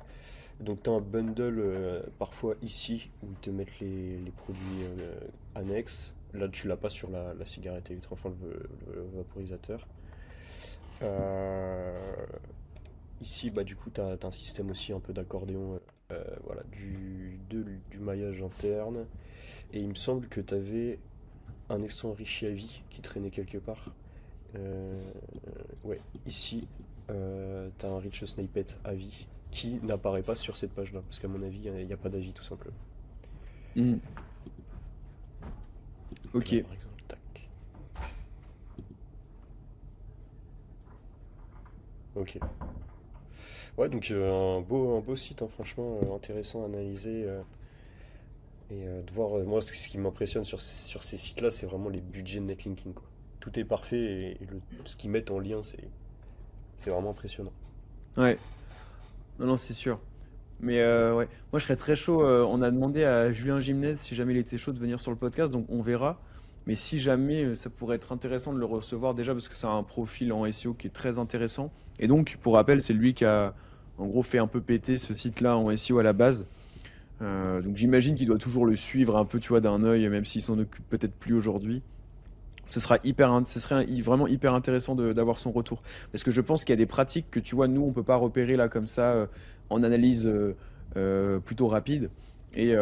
Donc tu as un bundle parfois ici où ils te mettent les produits annexes. Là tu l'as pas sur la cigarette électronique, enfin le vaporisateur. Euh, Ici bah du coup tu as un système aussi un peu d'accordéon, voilà, du maillage interne. Et il me semble que tu avais un extrait enrichi à vie qui traînait quelque part. Euh, ouais, ici, t'as un Rich Snippet à vie qui n'apparaît pas sur cette page-là, parce qu'à mon avis, il n'y a pas d'avis tout simplement. Hmm. Donc là, Ok. par exemple, tac. Ok. Ouais, donc un beau site, hein, franchement, intéressant à analyser. Et de voir, moi, ce qui m'impressionne sur ces sites-là, c'est vraiment les budgets de netlinking, quoi. Tout est parfait et ce qu'ils mettent en lien, c'est vraiment impressionnant. Ouais. Non, non, c'est sûr. Mais ouais, moi je serais très chaud. On a demandé à Julien Gimnez si jamais il était chaud de venir sur le podcast, donc on verra. Mais si jamais, ça pourrait être intéressant de le recevoir déjà parce que c'est un profil en SEO qui est très intéressant. Et donc, pour rappel, c'est lui qui a en gros fait un peu péter ce site-là en SEO à la base. Donc j'imagine qu'il doit toujours le suivre un peu, tu vois, d'un œil, même s'il s'en occupe peut-être plus aujourd'hui. Ce serait vraiment hyper intéressant d'avoir son retour. Parce que je pense qu'il y a des pratiques que tu vois, nous, on peut pas repérer là comme ça en analyse plutôt rapide et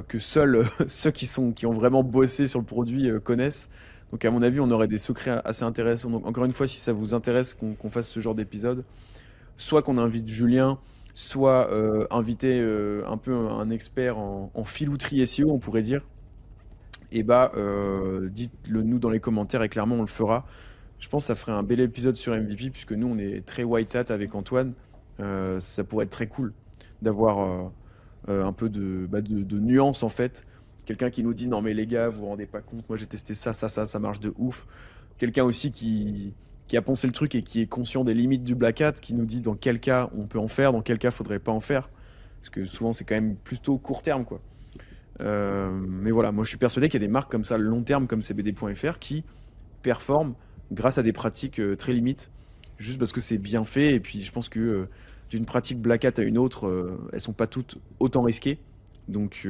que seuls ceux qui ont vraiment bossé sur le produit connaissent. Donc à mon avis, on aurait des secrets assez intéressants. Donc encore une fois, si ça vous intéresse qu'on fasse ce genre d'épisode, soit qu'on invite Julien, soit inviter un peu un expert en filouterie SEO, on pourrait dire et bah dites-le nous dans les commentaires et clairement on le fera. Je pense que ça ferait un bel épisode sur MVP puisque nous on est très white hat avec Antoine. Ça pourrait être très cool d'avoir un peu de nuance en fait. Quelqu'un qui nous dit non mais les gars vous vous rendez pas compte, moi j'ai testé ça marche de ouf. Quelqu'un aussi qui a poncé le truc et qui est conscient des limites du black hat, qui nous dit dans quel cas on peut en faire, dans quel cas faudrait pas en faire. Parce que souvent c'est quand même plutôt court terme quoi. Mais voilà, moi je suis persuadé qu'il y a des marques comme ça, long terme, comme CBD.fr, qui performent grâce à des pratiques très limites, juste parce que c'est bien fait. Et puis je pense que d'une pratique Black Hat à une autre, elles sont pas toutes autant risquées. Donc,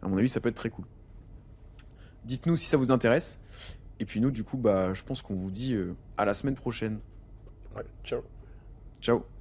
à mon avis, ça peut être très cool. Dites-nous si ça vous intéresse. Et puis nous, du coup, bah, je pense qu'on vous dit à la semaine prochaine. Ouais, ciao. Ciao.